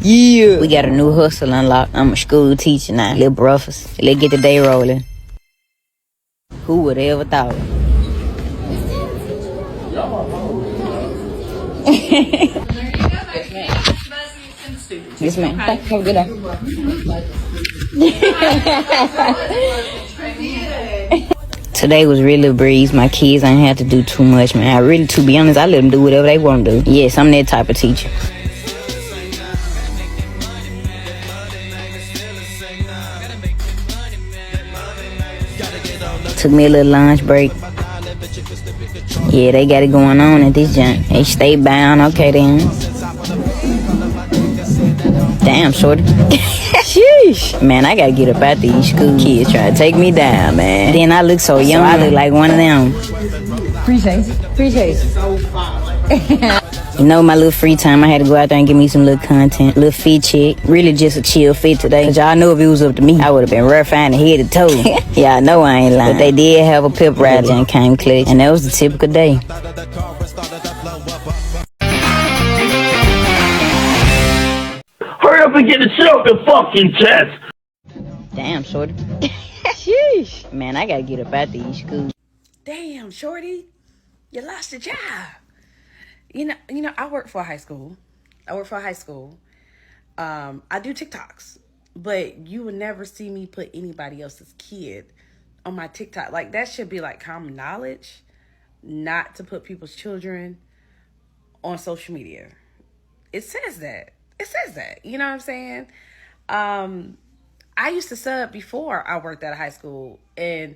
Yeah. We got a new hustle unlocked. I'm a school teacher now. Little breakfast. Let's get the day rolling. Who would have ever thought it? Yes, ma'am. Have a good day. Today was really a breeze. My kids ain't had to do too much, man. To be honest, I let them do whatever they want to do. Yes, I'm that type of teacher. Took me a little lunch break. Yeah, they got it going on at this junk. They stay bound. Okay, then. Damn, shorty. Sheesh. Man, I gotta get up out these school kids trying to take me down, man. Then I look so young. I look like one of them. Appreciate it. You know, my little free time, I had to go out there and give me some little content. Little fit check. Really just a chill fit today. Cause y'all know if it was up to me, I would have been rough fine head to toe. Y'all know I ain't lying. But they did have a pep rally and came clutch. And that was the typical day. Hurry up and get the shit off your fucking chest. Damn, shorty. Sheesh. Man, I gotta get up out these schools. Damn, shorty. You lost your job. You know, I work for a high school. I do TikToks, but you would never see me put anybody else's kid on my TikTok. Like, that should be like common knowledge, not to put people's children on social media. It says that. You know what I'm saying? I used to sub before I worked at a high school, and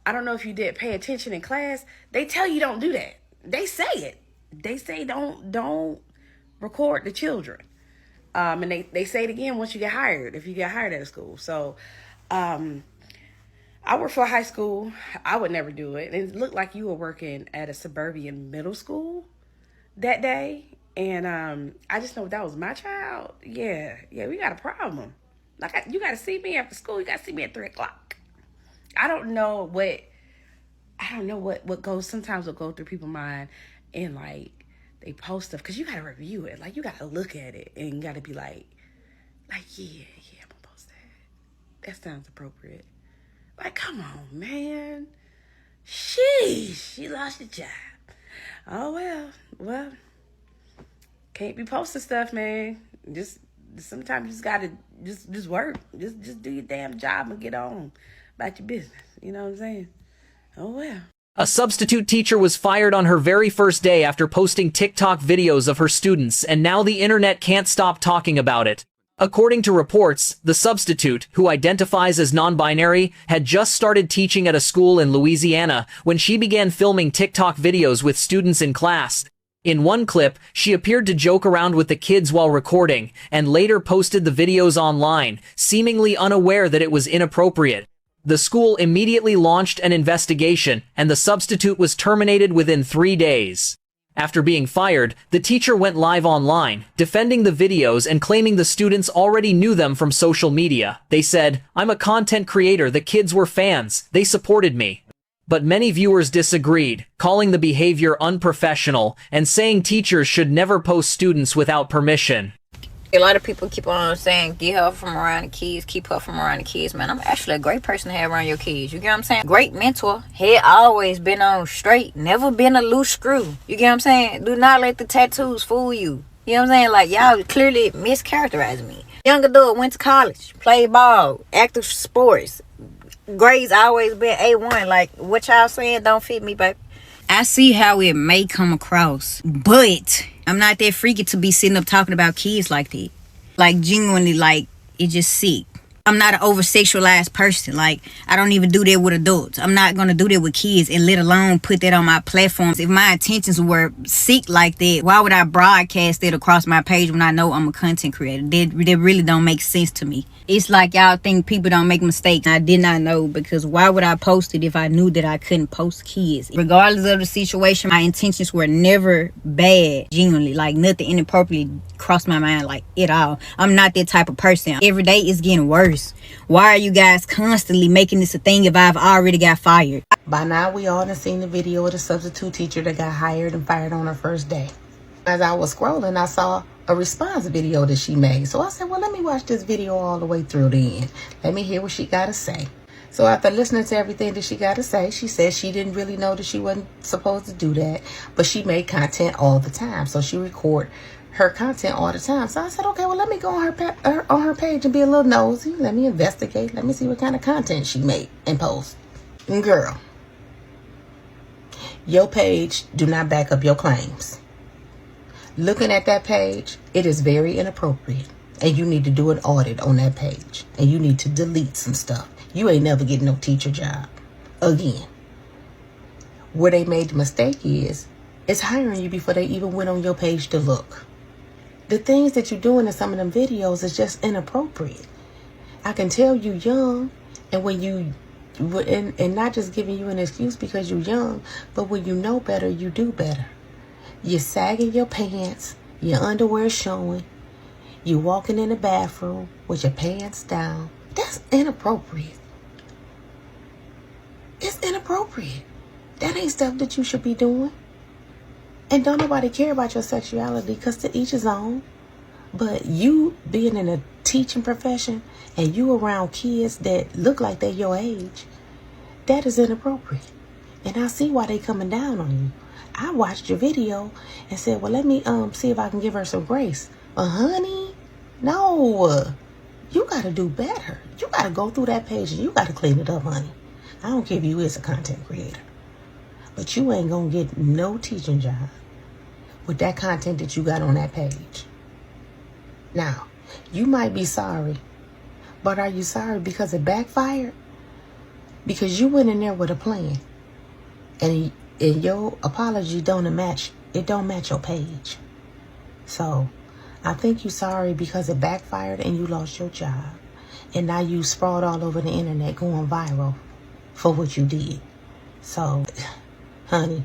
I don't know if you did pay attention in class. They tell you don't do that. They say it. They say don't record the children. And they say it again once you get hired, if you get hired at a school. So I work for a high school. I would never do it. And it looked like you were working at a suburban middle school that day. And I just know if that was my child, yeah, we got a problem. Like, you got to see me after school. You got to see me at 3:00. I don't know what goes, sometimes will go through people's mind, and like they post stuff, because you got to review it. Like, you got to look at it and you got to be like, yeah, I'm going to post that. That sounds appropriate. Like, come on, man. Sheesh, you lost your job. Oh, well, can't be posting stuff, man. Sometimes you just gotta just work. Just do your damn job and get on about your business. You know what I'm saying? Oh, well. A substitute teacher was fired on her very first day after posting TikTok videos of her students, and now the internet can't stop talking about it. According to reports, the substitute, who identifies as non-binary, had just started teaching at a school in Louisiana when she began filming TikTok videos with students in class. In one clip, she appeared to joke around with the kids while recording, and later posted the videos online, seemingly unaware that it was inappropriate. The school immediately launched an investigation, and the substitute was terminated within 3 days. After being fired, the teacher went live online, defending the videos and claiming the students already knew them from social media. They said, "I'm a content creator, the kids were fans, they supported me." But many viewers disagreed, calling the behavior unprofessional and saying teachers should never post students without permission. A lot of people keep on saying, get her from around the kids, keep her from around the kids, man. I'm actually a great person to have around your kids. You get what I'm saying? Great mentor. Head always been on straight. Never been a loose screw. You get what I'm saying? Do not let the tattoos fool you. You know what I'm saying? Like, y'all clearly mischaracterizing me. Young adult, went to college, played ball, active sports. Grades always been A1. Like, what y'all saying don't fit me, baby. I see how it may come across, but I'm not that freaky to be sitting up talking about kids like that. Like, genuinely, like, it just sick. I'm not an over-sexualized person. Like, I don't even do that with adults. I'm not going to do that with kids, and let alone put that on my platforms. If my intentions were sick like that, why would I broadcast it across my page when I know I'm a content creator? That really don't make sense to me. It's like y'all think people don't make mistakes. I did not know, because why would I post it if I knew that I couldn't post kids? Regardless of the situation, my intentions were never bad, genuinely. Like, nothing inappropriately crossed my mind, like, at all. I'm not that type of person. Every day it's getting worse. Why are you guys constantly making this a thing if I've already got fired? By now, we all done seen the video of the substitute teacher that got hired and fired on her first day. As I was scrolling, I saw a response video that she made. So I said, well, let me watch this video all the way through the end. Let me hear what she got to say. So after listening to everything that she got to say, she said she didn't really know that she wasn't supposed to do that, but she made content all the time. So she record her content all the time. So I said, okay, well, let me go on her page and be a little nosy. Let me investigate. Let me see what kind of content she made and post. And girl, your page do not back up your claims. Looking at that page, it is very inappropriate. And you need to do an audit on that page. And you need to delete some stuff. You ain't never getting no teacher job again. Where they made the mistake is hiring you before they even went on your page to look. The things that you're doing in some of them videos is just inappropriate. I can tell you young, and when you, and not just giving you an excuse because you're young, but when you know better, you do better. You're sagging your pants, your underwear showing, you walking in the bathroom with your pants down. That's inappropriate. It's inappropriate. That ain't stuff that you should be doing. And don't nobody care about your sexuality, because to each his own. But you being in a teaching profession and you around kids that look like they're your age, that is inappropriate. And I see why they coming down on you. I watched your video and said, well, let me see if I can give her some grace. Honey, no. You got to do better. You got to go through that page and you got to clean it up, honey. I don't care if you is a content creator. But you ain't going to get no teaching job with that content that you got on that page. Now, you might be sorry, but are you sorry because it backfired? Because you went in there with a plan, and your apology don't match your page. So, I think you're sorry because it backfired and you lost your job, and now you sprawled all over the internet going viral for what you did. So, honey,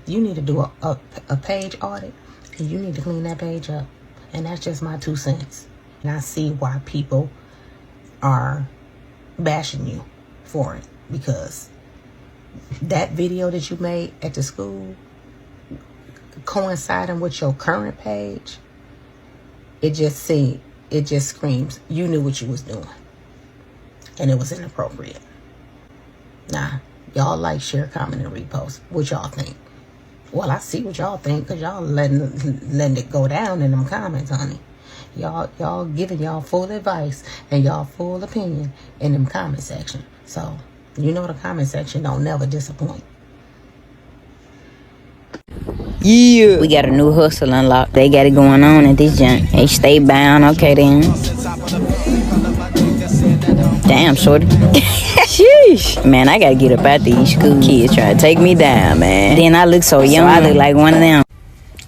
you need to do a page audit, and you need to clean that page up. And that's just my 2 cents. And I see why people are bashing you for it, because that video that you made at the school coinciding with your current page, it just screams you knew what you was doing, and it was inappropriate. Nah, y'all like, share, comment, and repost. What y'all think? Well, I see what y'all think, because y'all letting it go down in them comments, honey. Y'all giving y'all full advice and y'all full opinion in them comment section. So, you know the comment section don't never disappoint. Yeah. We got a new hustle unlocked. They got it going on at this junk. They stay bound. Okay, then. Damn, shorty. Sheesh. Man, I gotta get up out these school kids trying to take me down, man. Then I look so young. I look like one of them.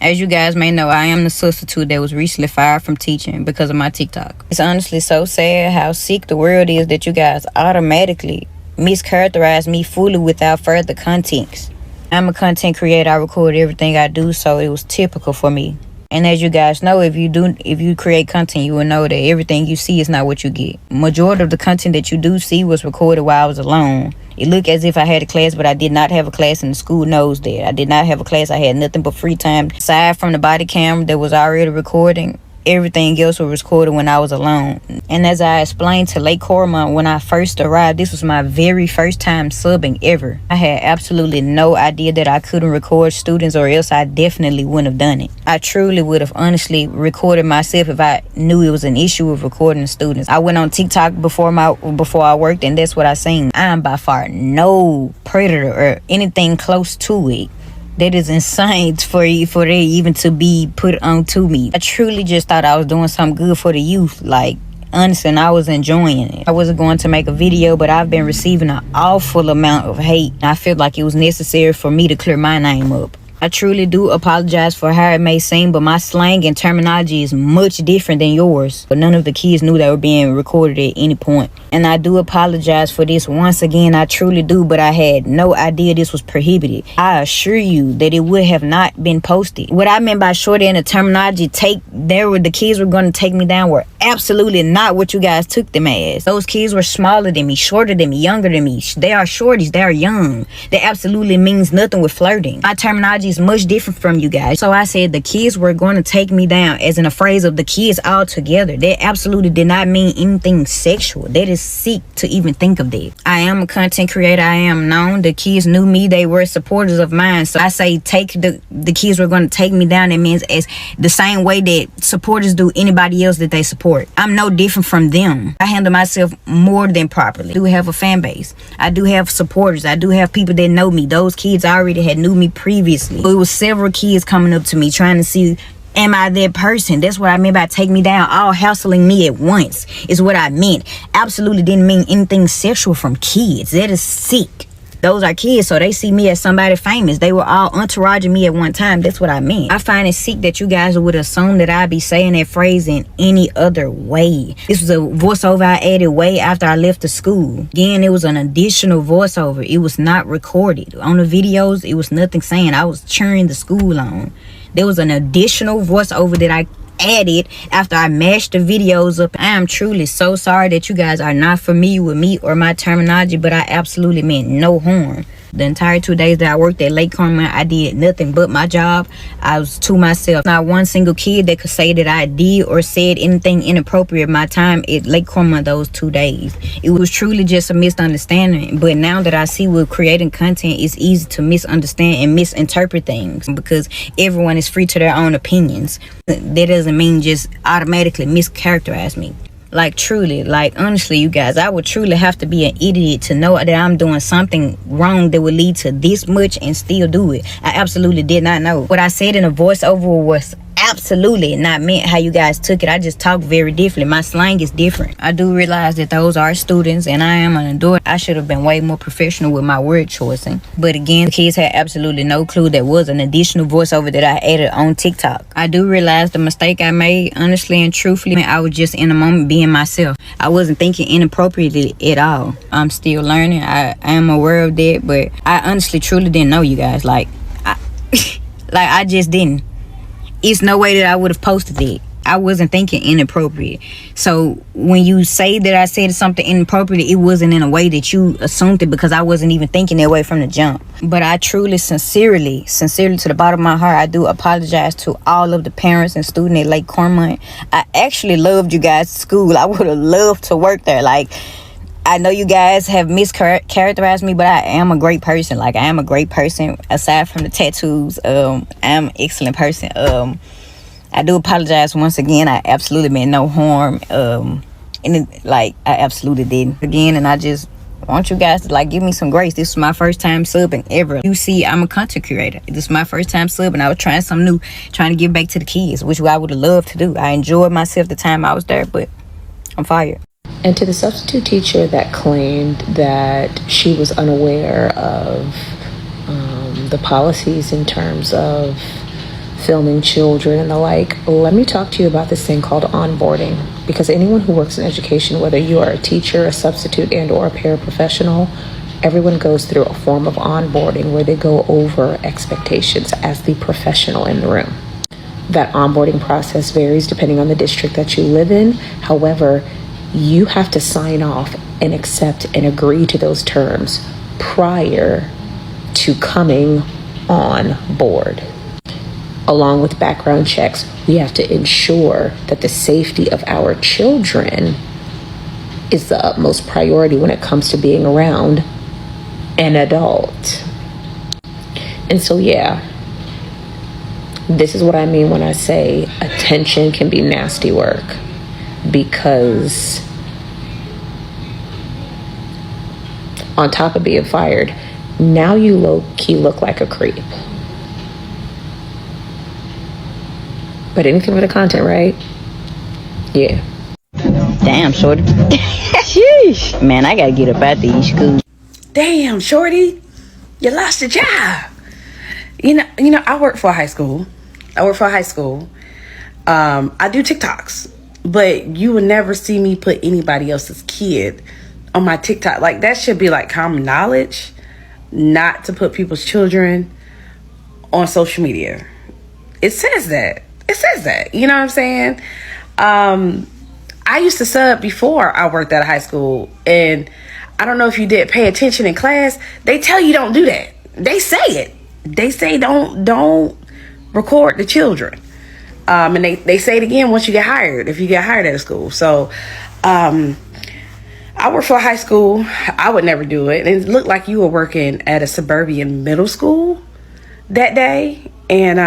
As you guys may know, I am the substitute that was recently fired from teaching because of my TikTok. It's honestly so sad how sick the world is that you guys automatically mischaracterize me fully without further context. I'm a content creator. I record everything I do, so it was typical for me. And as you guys know, if you create content, you will know that everything you see is not what you get. Majority of the content that you do see was recorded while I was alone. It looked as if I had a class, but I did not have a class, and the school knows that. I did not have a class. I had nothing but free time. Aside from the body camera that was already recording, everything else was recorded when I was alone. And as I explained to Lake Corma when I first arrived, this was my very first time subbing ever. I had absolutely no idea that I couldn't record students, or else I definitely wouldn't have done it. I truly would have honestly recorded myself if I knew it was an issue with recording students. I went on TikTok before I worked, and that's what I seen. I am by far no predator or anything close to it. That is insane for it even to be put on to me. I truly just thought I was doing something good for the youth. Like, honestly, and I was enjoying it. I wasn't going to make a video, but I've been receiving an awful amount of hate. I feel like it was necessary for me to clear my name up. I truly do apologize for how it may seem, but my slang and terminology is much different than yours. But none of the kids knew they were being recorded at any point. And I do apologize for this once again. I truly do, but I had no idea this was prohibited. I assure you that it would have not been posted. What I meant by shorty and the terminology the kids were going to take me down were absolutely not what you guys took them as. Those kids were smaller than me, shorter than me, younger than me. They are shorties. They are young. That absolutely means nothing with flirting. My terminology raised much different from you guys. So I said the kids were going to take me down, as in a phrase of the kids all together. That absolutely did not mean anything sexual. That is sick to even think of that. I am a content creator. I am known. The kids knew me. They were supporters of mine. So I say the kids were going to take me down. That means as the same way that supporters do anybody else that they support. I'm no different from them. I handle myself more than properly. I do have a fan base. I do have supporters. I do have people that know me. Those kids already had knew me previously. It was several kids coming up to me trying to see, am I that person? That's what I meant by take me down, all hassling me at once is what I meant. Absolutely didn't mean anything sexual from kids. That is sick. Those are kids, so they see me as somebody famous. They were all entouraging me at one time. That's what I meant. I find it sick that you guys would assume that I'd be saying that phrase in any other way. This was a voiceover I added way after I left the school. Again, it was an additional voiceover. It was not recorded. On the videos, it was nothing saying. I was cheering the school on. There was an additional voiceover that I added after I mashed the videos up. I am truly so sorry that you guys are not familiar with me or my terminology, but I absolutely meant no harm. The entire 2 days that I worked at Lake Carmine, I did nothing but my job. I was to myself. Not one single kid that could say that I did or said anything inappropriate my time at Lake Carmine those 2 days. It was truly just a misunderstanding. But now that I see with creating content, it's easy to misunderstand and misinterpret things because everyone is free to their own opinions. That doesn't mean just automatically mischaracterize me. Like truly, like honestly, you guys, I would truly have to be an idiot to know that I'm doing something wrong that would lead to this much and still do it. I absolutely did not know. What I said in a voiceover was absolutely not meant how you guys took it. I just talk very differently. My slang is different. I do realize that those are students and I am an adult. I should have been way more professional with my word choicing. But again, the kids had absolutely no clue there was an additional voiceover that I added on TikTok. I do realize the mistake I made, honestly and truthfully. I was just in the moment being myself. I wasn't thinking inappropriately at all. I'm still learning. I am aware of that, but I honestly truly didn't know you guys. Like I just didn't. It's no way that I would have posted it. I wasn't thinking inappropriate. So when you say that I said something inappropriate, it wasn't in a way that you assumed it because I wasn't even thinking that way from the jump. But I truly, sincerely to the bottom of my heart, I do apologize to all of the parents and students at Lake Cormont. I actually loved you guys' school. I would have loved to work there. Like, I know you guys have mischaracterized me, but I am a great person. Like, I am a great person. Aside from the tattoos, I am an excellent person. I do apologize once again. I absolutely meant no harm. I absolutely didn't. Again, and I just want you guys to, give me some grace. This is my first time subbing ever. You see, I'm a content creator. This is my first time subbing. I was trying something new, trying to give back to the kids, which I would have loved to do. I enjoyed myself the time I was there, but I'm fired. And to the substitute teacher that claimed that she was unaware of the policies in terms of filming children and the like, let me talk to you about this thing called onboarding. Because anyone who works in education, whether you are a teacher, a substitute, and or a paraprofessional, everyone goes through a form of onboarding where they go over expectations as the professional in the room. That onboarding process varies depending on the district that you live in. However, you have to sign off and accept and agree to those terms prior to coming on board. Along with background checks, we have to ensure that the safety of our children is the utmost priority when it comes to being around an adult. And so, yeah, this is what I mean when I say attention can be nasty work. Because on top of being fired, now you low-key look like a creep. But anything for the content, right? Yeah. Damn, shorty. Sheesh. Man, I gotta get up out these schools. Damn, shorty, you lost your job. You know, I work for a high school. I do TikToks. But you would never see me put anybody else's kid on my TikTok. Like, that should be common knowledge, not to put people's children on social media. It says that. You know what I'm saying? I used to sub before I worked at a high school. And I don't know if you did pay attention in class. They tell you don't do that. They say it. they say don't record the children. And they say it again once you get hired, if you get hired at a school. So I work for a high school. I would never do it. And it looked like you were working at a suburban middle school that day. And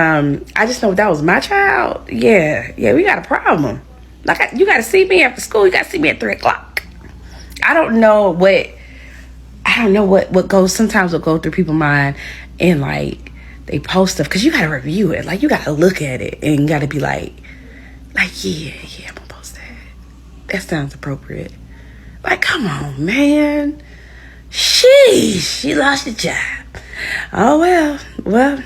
I just know if that was my child, yeah, we got a problem. Like, you got to see me after school. You got to see me at 3 o'clock. I don't know what goes, sometimes what go through people's mind, and like they post stuff, because you got to review it. Like, you got to look at it and you got to be like, yeah, I'm going to post that. That sounds appropriate. Like, come on, man. Sheesh, you lost your job. Oh, well,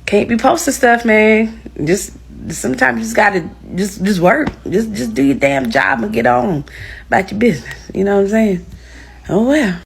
can't be posting stuff, man. Just sometimes you just gotta just work. Just do your damn job and get on about your business. You know what I'm saying? Oh, well.